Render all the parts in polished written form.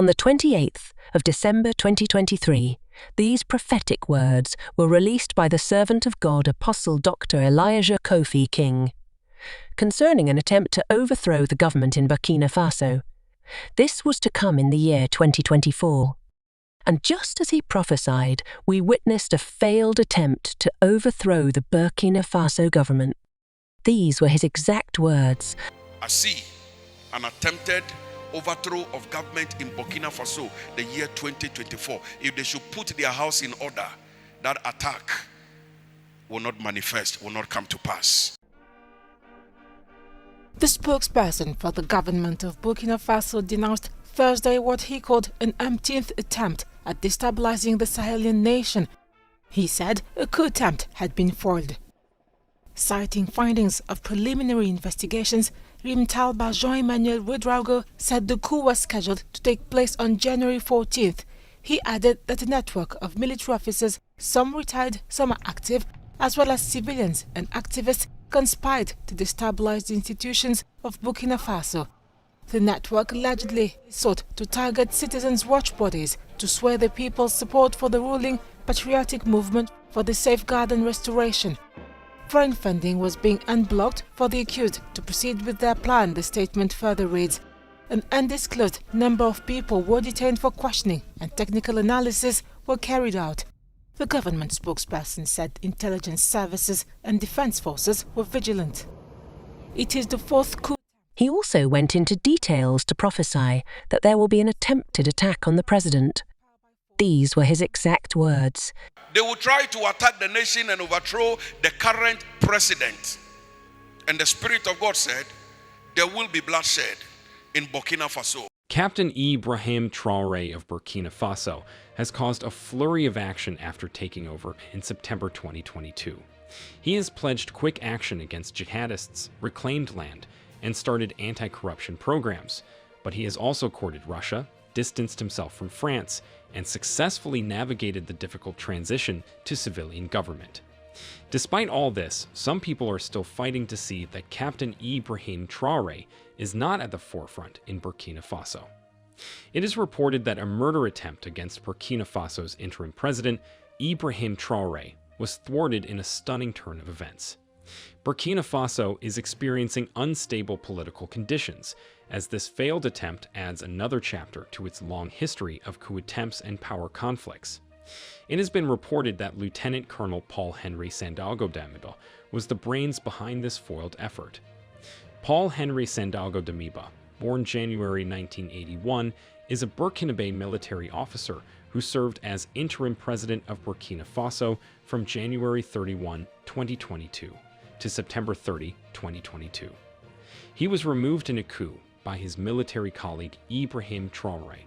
On the 28th of December 2023, these prophetic words were released by the servant of God Apostle Dr. Elijah Kofi King concerning an attempt to overthrow the government in Burkina Faso. This was to come in the year 2024. And just as he prophesied, we witnessed a failed attempt to overthrow the Burkina Faso government. These were his exact words. I see an attempted overthrow of government in Burkina Faso the year 2024. If they should put their house in order, that attack will not manifest, will not come to pass. The spokesperson for the government of Burkina Faso denounced Thursday what he called an umpteenth attempt at destabilizing the Sahelian nation. He said a coup attempt had been foiled. Citing findings of preliminary investigations, Rimtalba Jean-Emmanuel Ouedraogo said the coup was scheduled to take place on January 14th. He added that a network of military officers, some retired, some are active, as well as civilians and activists, conspired to destabilize the institutions of Burkina Faso. The network allegedly sought to target citizens' watch bodies to sway the people's support for the ruling patriotic movement for the safeguard and restoration. Foreign funding was being unblocked for the accused to proceed with their plan, the statement further reads. An undisclosed number of people were detained for questioning and technical analysis were carried out. The government spokesperson said intelligence services and defense forces were vigilant. It is the fourth coup. He also went into details to prophesy that there will be an attempted attack on the president. These were his exact words. They will try to attack the nation and overthrow the current president. And the Spirit of God said, there will be bloodshed in Burkina Faso. Captain Ibrahim Traore of Burkina Faso has caused a flurry of action after taking over in September 2022. He has pledged quick action against jihadists, reclaimed land, and started anti-corruption programs, but he has also courted Russia, distanced himself from France, and successfully navigated the difficult transition to civilian government. Despite all this, some people are still fighting to see that Captain Ibrahim Traore is not at the forefront in Burkina Faso. It is reported that a murder attempt against Burkina Faso's interim president, Ibrahim Traore, was thwarted in a stunning turn of events. Burkina Faso is experiencing unstable political conditions, as this failed attempt adds another chapter to its long history of coup attempts and power conflicts. It has been reported that Lieutenant Colonel Paul-Henri Sandaogo Damiba was the brains behind this foiled effort. Paul-Henri Sandaogo Damiba, born January 1981, is a Burkinabe military officer who served as interim president of Burkina Faso from January 31, 2022 to September 30, 2022. He was removed in a coup by his military colleague Ibrahim Traore.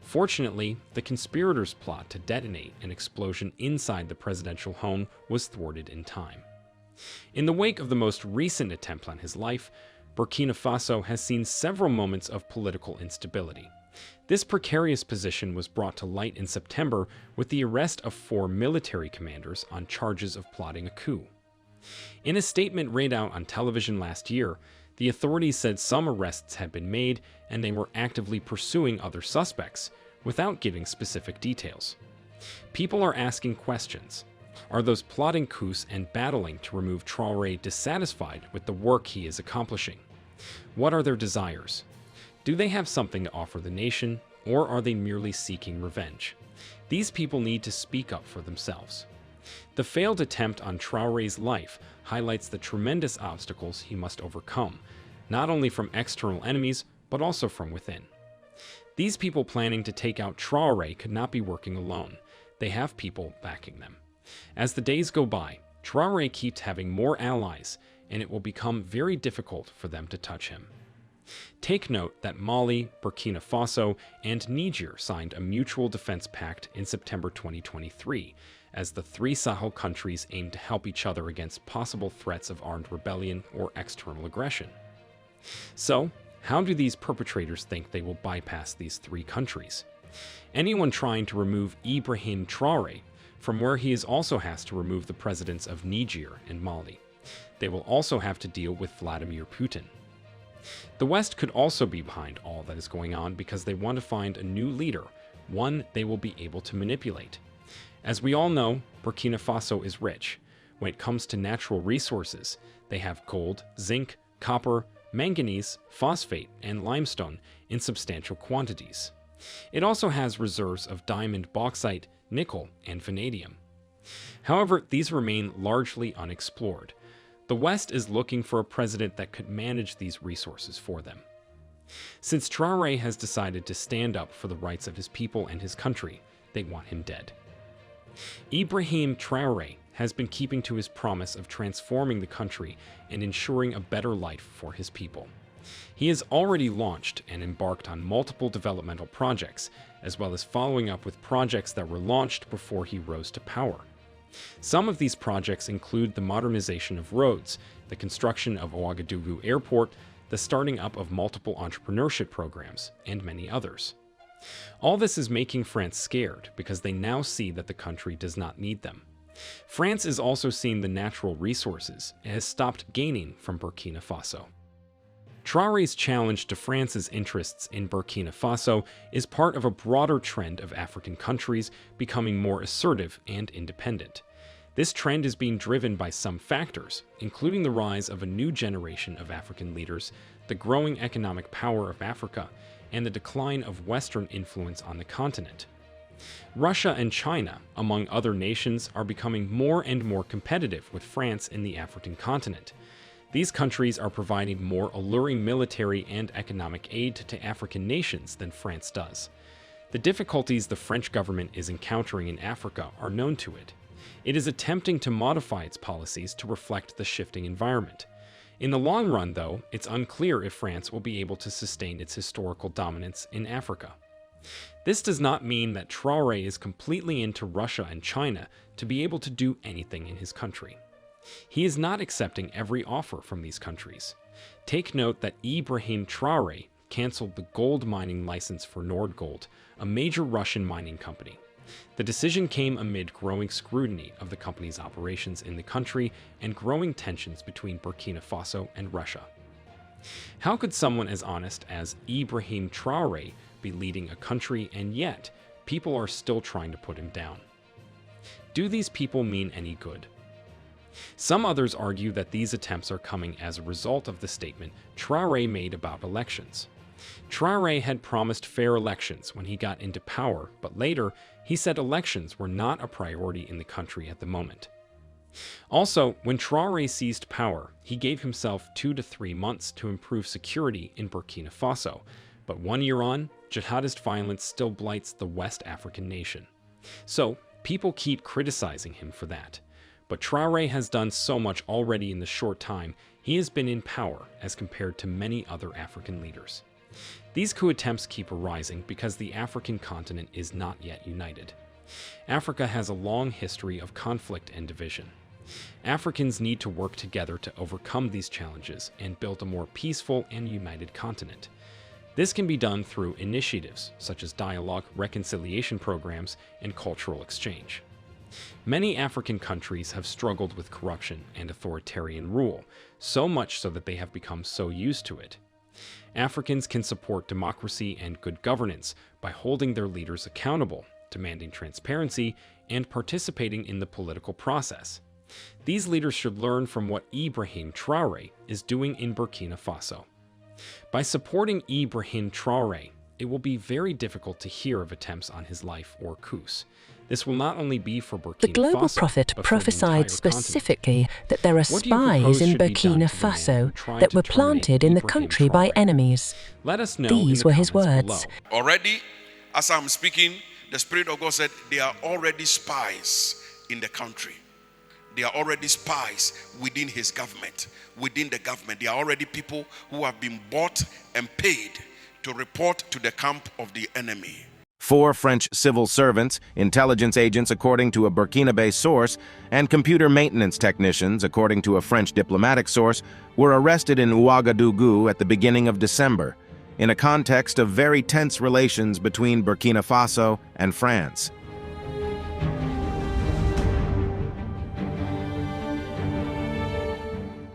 Fortunately, the conspirators' plot to detonate an explosion inside the presidential home was thwarted in time. In the wake of the most recent attempt on his life, Burkina Faso has seen several moments of political instability. This precarious position was brought to light in September with the arrest of 4 military commanders on charges of plotting a coup. In a statement read out on television last year, the authorities said some arrests had been made and they were actively pursuing other suspects, without giving specific details. People are asking questions. Are those plotting coups and battling to remove Traore dissatisfied with the work he is accomplishing? What are their desires? Do they have something to offer the nation, or are they merely seeking revenge? These people need to speak up for themselves. The failed attempt on Traore's life highlights the tremendous obstacles he must overcome, not only from external enemies, but also from within. These people planning to take out Traore could not be working alone. They have people backing them. As the days go by, Traore keeps having more allies, and it will become very difficult for them to touch him. Take note that Mali, Burkina Faso, and Niger signed a mutual defense pact in September 2023, as the 3 Sahel countries aim to help each other against possible threats of armed rebellion or external aggression. So, how do these perpetrators think they will bypass these 3 countries? Anyone trying to remove Ibrahim Traore from where he also has to remove the presidents of Niger and Mali. They will also have to deal with Vladimir Putin. The West could also be behind all that is going on because they want to find a new leader, one they will be able to manipulate. As we all know, Burkina Faso is rich. When it comes to natural resources, they have gold, zinc, copper, manganese, phosphate, and limestone in substantial quantities. It also has reserves of diamond, bauxite, nickel, and vanadium. However, these remain largely unexplored. The West is looking for a president that could manage these resources for them. Since Traore has decided to stand up for the rights of his people and his country, they want him dead. Ibrahim Traore has been keeping to his promise of transforming the country and ensuring a better life for his people. He has already launched and embarked on multiple developmental projects, as well as following up with projects that were launched before he rose to power. Some of these projects include the modernization of roads, the construction of Ouagadougou Airport, the starting up of multiple entrepreneurship programs, and many others. All this is making France scared because they now see that the country does not need them. France is also seeing the natural resources it has stopped gaining from Burkina Faso. Traore's challenge to France's interests in Burkina Faso is part of a broader trend of African countries becoming more assertive and independent. This trend is being driven by some factors, including the rise of a new generation of African leaders, the growing economic power of Africa, and the decline of Western influence on the continent. Russia and China, among other nations, are becoming more and more competitive with France in the African continent. These countries are providing more alluring military and economic aid to African nations than France does. The difficulties the French government is encountering in Africa are known to it. It is attempting to modify its policies to reflect the shifting environment. In the long run, though, it's unclear if France will be able to sustain its historical dominance in Africa. This does not mean that Traore is completely into Russia and China to be able to do anything in his country. He is not accepting every offer from these countries. Take note that Ibrahim Traore canceled the gold mining license for Nordgold, a major Russian mining company. The decision came amid growing scrutiny of the company's operations in the country and growing tensions between Burkina Faso and Russia. How could someone as honest as Ibrahim Traore be leading a country, and yet people are still trying to put him down? Do these people mean any good? Some others argue that these attempts are coming as a result of the statement Traore made about elections. Traore had promised fair elections when he got into power, but later he said elections were not a priority in the country at the moment. Also, when Traore seized power, he gave himself 2 to 3 months to improve security in Burkina Faso, but 1 year on, jihadist violence still blights the West African nation. So, people keep criticizing him for that. But Traore has done so much already in the short time he has been in power as compared to many other African leaders. These coup attempts keep arising because the African continent is not yet united. Africa has a long history of conflict and division. Africans need to work together to overcome these challenges and build a more peaceful and united continent. This can be done through initiatives such as dialogue, reconciliation programs, and cultural exchange. Many African countries have struggled with corruption and authoritarian rule, so much so that they have become so used to it. Africans can support democracy and good governance by holding their leaders accountable, demanding transparency, and participating in the political process. These leaders should learn from what Ibrahim Traore is doing in Burkina Faso. By supporting Ibrahim Traore, it will be very difficult to hear of attempts on his life or coups. This will not only be for Burkina Faso, The global prophet prophesied specifically that there are spies in Burkina Faso that were planted in the country by enemies. Let us know. These were his words. Already, as I'm speaking, the Spirit of God said they are already spies in the country. They are already spies within his government, within the government. They are already people who have been bought and paid to report to the camp of the enemy. 4 French civil servants, intelligence agents according to a Burkina-based source, and computer maintenance technicians according to a French diplomatic source were arrested in Ouagadougou at the beginning of December, in a context of very tense relations between Burkina Faso and France.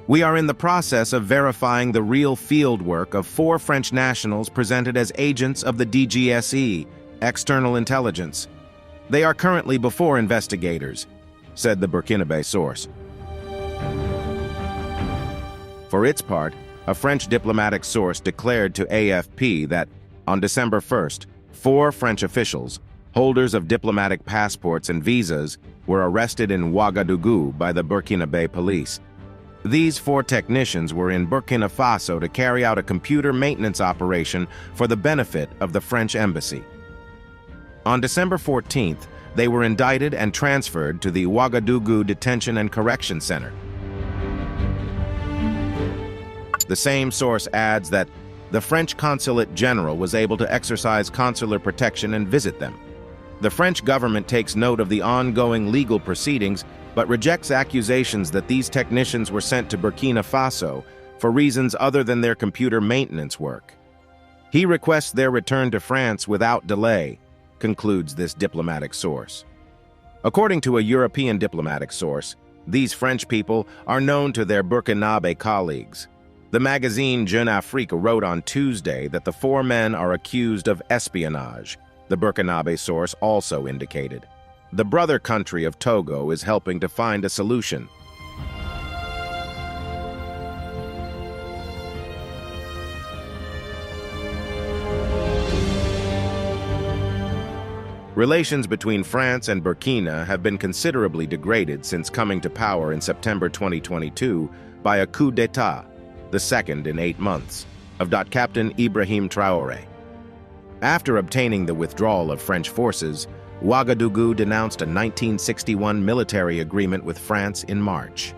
We are in the process of verifying the real field work of 4 French nationals presented as agents of the DGSE, External Intelligence. They are currently before investigators, said the Burkinabe source. For its part, a French diplomatic source declared to AFP that, on December 1st, 4 French officials, holders of diplomatic passports and visas, were arrested in Ouagadougou by the Burkinabe police. These 4 technicians were in Burkina Faso to carry out a computer maintenance operation for the benefit of the French embassy. On December 14th, they were indicted and transferred to the Ouagadougou Detention and Correction Center. The same source adds that the French Consulate General was able to exercise consular protection and visit them. The French government takes note of the ongoing legal proceedings, but rejects accusations that these technicians were sent to Burkina Faso for reasons other than their computer maintenance work. He requests their return to France without delay, concludes this diplomatic source. According to a European diplomatic source, these French people are known to their Burkinabe colleagues. The magazine Jeune Afrique wrote on Tuesday that the 4 men are accused of espionage, the Burkinabe source also indicated. The brother country of Togo is helping to find a solution. Relations between France and Burkina have been considerably degraded since coming to power in September 2022 by a coup d'etat, the second in 8 months, of Captain Ibrahim Traore. After obtaining the withdrawal of French forces, Ouagadougou denounced a 1961 military agreement with France in March.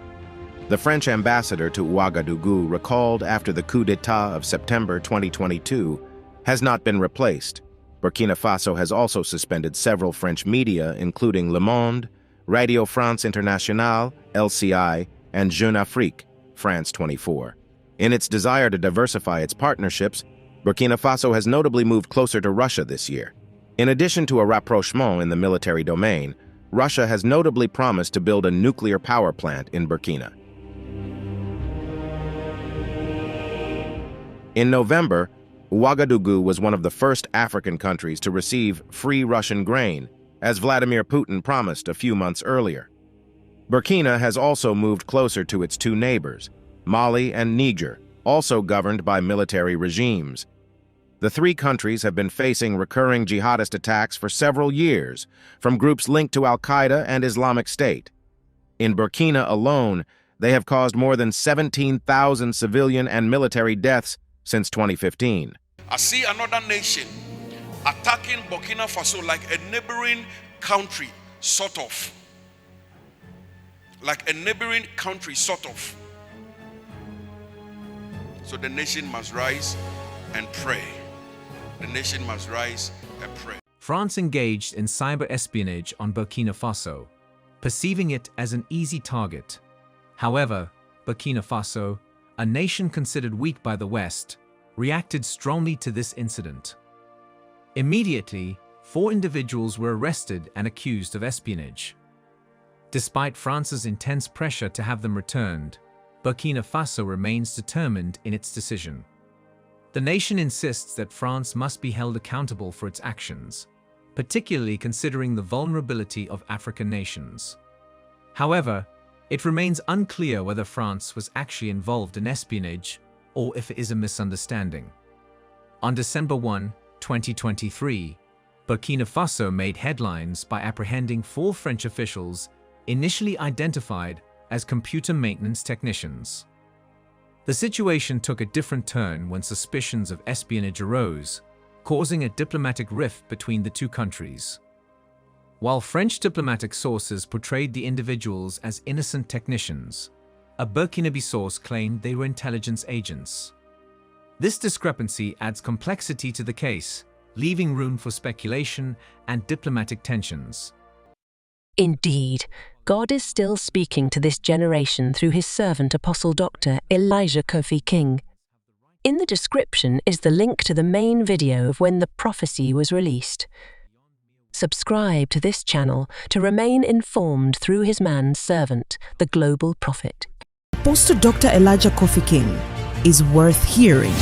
The French ambassador to Ouagadougou recalled after the coup d'etat of September 2022 has not been replaced. Burkina Faso has also suspended several French media, including Le Monde, Radio France Internationale, LCI, and Jeune Afrique, France 24. In its desire to diversify its partnerships, Burkina Faso has notably moved closer to Russia this year. In addition to a rapprochement in the military domain, Russia has notably promised to build a nuclear power plant in Burkina. In November, Ouagadougou was one of the first African countries to receive free Russian grain, as Vladimir Putin promised a few months earlier. Burkina has also moved closer to its 2 neighbors, Mali and Niger, also governed by military regimes. The 3 countries have been facing recurring jihadist attacks for several years, from groups linked to Al-Qaeda and Islamic State. In Burkina alone, they have caused more than 17,000 civilian and military deaths since 2015. I see another nation attacking Burkina Faso like a neighboring country, sort of. Like a neighboring country, sort of. So the nation must rise and pray. The nation must rise and pray. France engaged in cyber espionage on Burkina Faso, perceiving it as an easy target. However, Burkina Faso, a nation considered weak by the West, reacted strongly to this incident. Immediately, 4 individuals were arrested and accused of espionage. Despite France's intense pressure to have them returned, Burkina Faso remains determined in its decision. The nation insists that France must be held accountable for its actions, particularly considering the vulnerability of African nations. However, it remains unclear whether France was actually involved in espionage or if it is a misunderstanding. On December 1, 2023, Burkina Faso made headlines by apprehending 4 French officials initially identified as computer maintenance technicians. The situation took a different turn when suspicions of espionage arose, causing a diplomatic rift between the 2 countries. While French diplomatic sources portrayed the individuals as innocent technicians, a Burkinabe source claimed they were intelligence agents. This discrepancy adds complexity to the case, leaving room for speculation and diplomatic tensions. Indeed, God is still speaking to this generation through his servant Apostle Dr. Elijah Kofi King. In the description is the link to the main video of when the prophecy was released. Subscribe to this channel to remain informed through his man's servant, the global prophet. Apostle Dr. Elijah Kofi King is worth hearing.